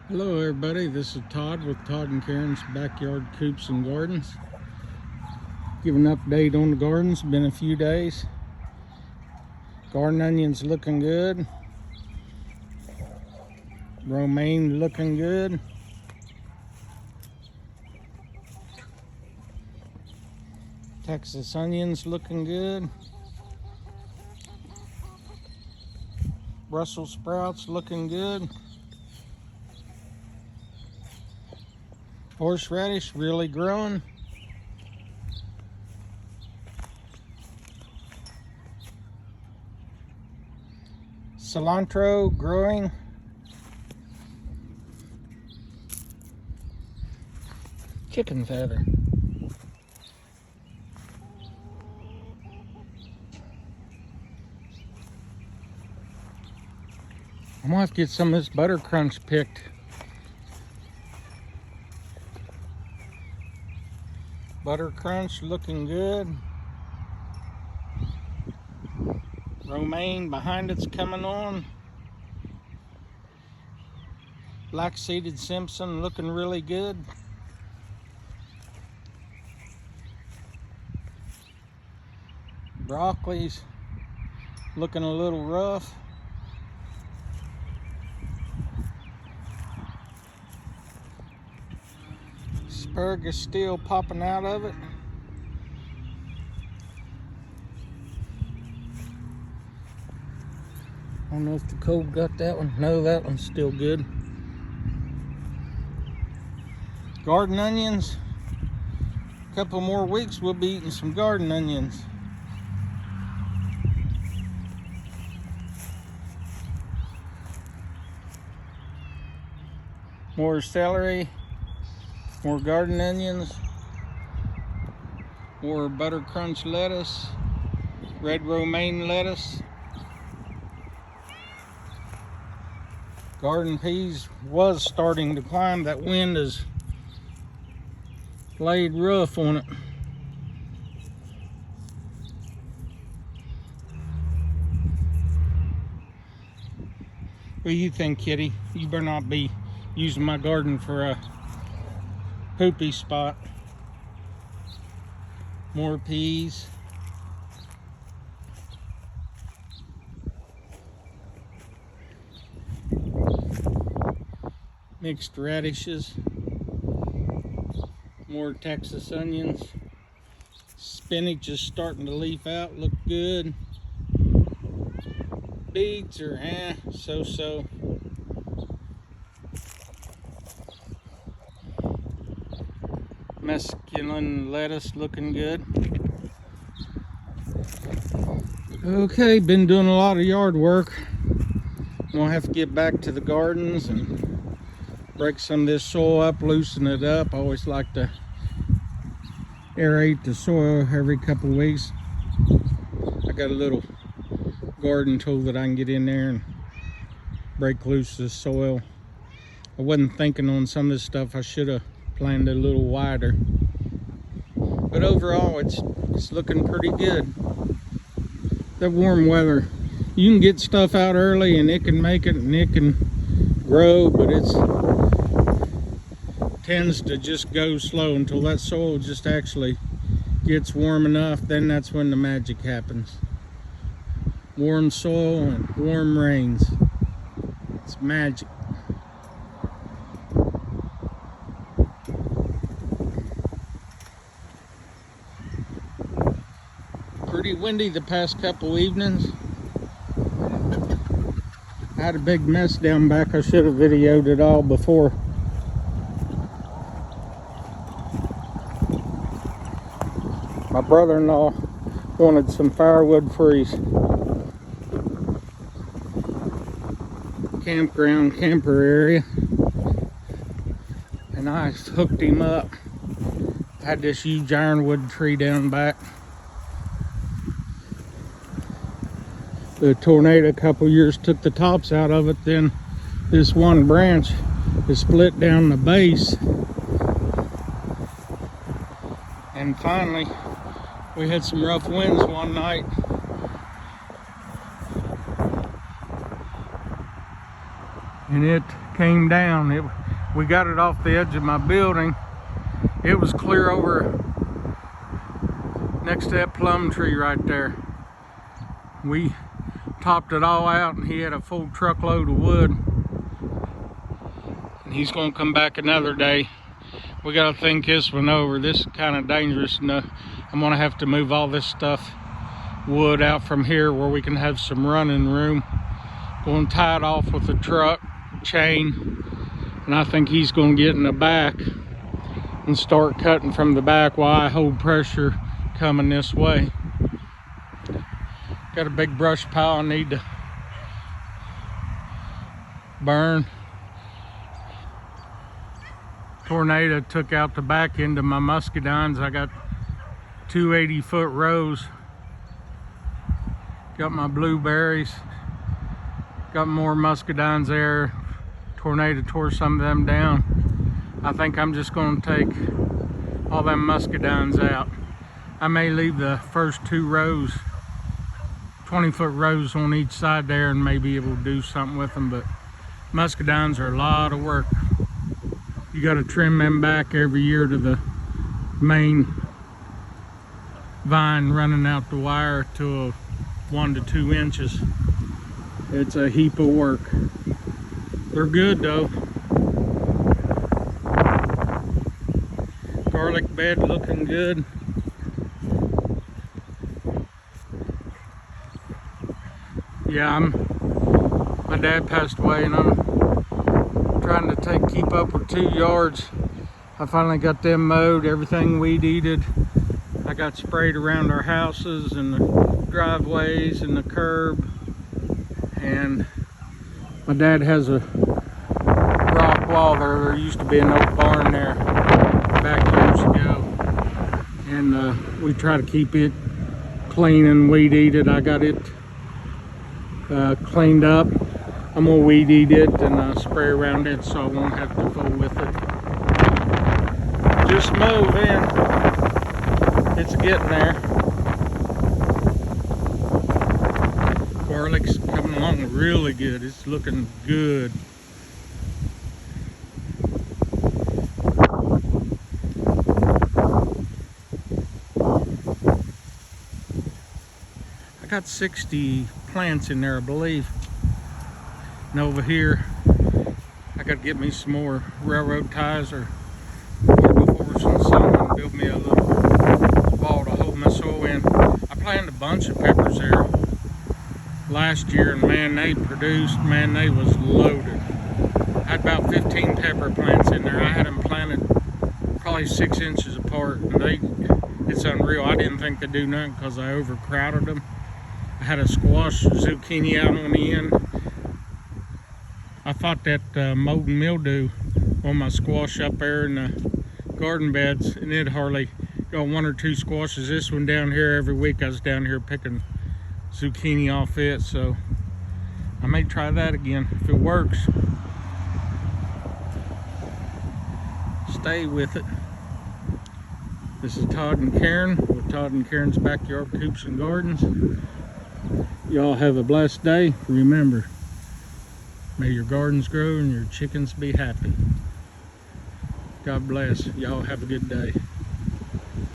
Hello everybody, this is Todd with Todd and Karen's Backyard Coops and Gardens. Give an update on the gardens, been a few days. Garden onions looking good. Romaine looking good. Texas onions looking good. Brussels sprouts looking good. Horseradish really growing. Cilantro growing. Chicken feather. I'm gonna have to get some of this butter crunch picked. Butter crunch looking good. Romaine behind it's coming on. Black seeded Simpson looking really good. Broccoli's looking a little rough. Asparagus still popping out of it. I don't know if the cold got that one. No, that one's still good. Garden onions. A couple more weeks we'll be eating some garden onions. More celery. More garden onions. More butter crunch lettuce. Red romaine lettuce. Garden peas was starting to climb. That wind has laid rough on it. What do you think, Kitty? You better not be using my garden for a poopy spot. More peas. Mixed radishes. More Texas onions. Spinach is starting to leaf out, look good. Beets are so-so. Mesclun lettuce looking good. Okay, been doing a lot of yard work. I'm gonna have to get back to the gardens and break some of this soil up, loosen it up. I always like to aerate the soil every couple weeks. I got a little garden tool that I can get in there and break loose the soil. I wasn't thinking on some of this stuff. I should have planned it a little wider, but overall it's looking pretty good. The warm weather, you can get stuff out early and it can make it and it can grow, but it tends to just go slow until that soil just actually gets warm enough. Then that's when the magic happens. Warm soil and warm rains, it's magic. Pretty windy the past couple evenings. I had a big mess down back. I should have videoed it all before. My brother-in-law wanted some firewood for his camper area, and I hooked him up. I had this huge ironwood tree down back. The tornado a couple years took the tops out of it. Then this one branch is split down the base, and finally we had some rough winds one night. and it came down. We got it off the edge of my building. It was clear over next to that plum tree right there. We topped it all out, and he had a full truckload of wood, and he's gonna come back another day. We gotta think this one over. This is kind of dangerous. I'm gonna have to move all this stuff, wood, out from here where we can have some running room. Going to tie it off with a truck chain, and I think he's gonna get in the back and start cutting from the back while I hold pressure coming this way. Got a big brush pile I need to burn. Tornado took out the back end of my muscadines. I got 2 80-foot rows. Got my blueberries. Got more muscadines there. Tornado tore some of them down. I think I'm just going to take all them muscadines out. I may leave the first 2 rows, 20-foot rows on each side there, and may be able to do something with them, but muscadines are a lot of work. You got to trim them back every year to the main vine running out the wire to 1 to 2 inches. It's a heap of work. They're good though. Garlic bed looking good. Yeah, my dad passed away, and I'm trying to keep up with 2 yards. I finally got them mowed, everything weed-eated. I got sprayed around our houses and the driveways and the curb. And my dad has a rock wall there. There used to be an old barn there back years ago. And we try to keep it clean and weed-eated. I got it cleaned up. I'm gonna weed eat it and spray around it so I won't have to fool with it. Just move in. It's getting there. Garlic's coming along really good. It's looking good. I got 60 plants in there, I believe. And over here, I got to get me some more railroad ties or cordwood and something, build me a little ball to hold my soil in. I planted a bunch of peppers there last year, and man, they produced, man, they was loaded. I had about 15 pepper plants in there. I had them planted probably 6 inches apart, and it's unreal. I didn't think they'd do nothing because I overcrowded them. I had a squash zucchini out on the end. I thought that mold and mildew on my squash up there in the garden beds, and it hardly got 1 or 2 squashes. This one down here, every week I was down here picking zucchini off it, so I may try that again if it works. Stay with it. This is Todd and Karen with Todd and Karen's Backyard Coops and Gardens. Y'all have a blessed day. Remember, may your gardens grow and your chickens be happy. God bless. Y'all have a good day.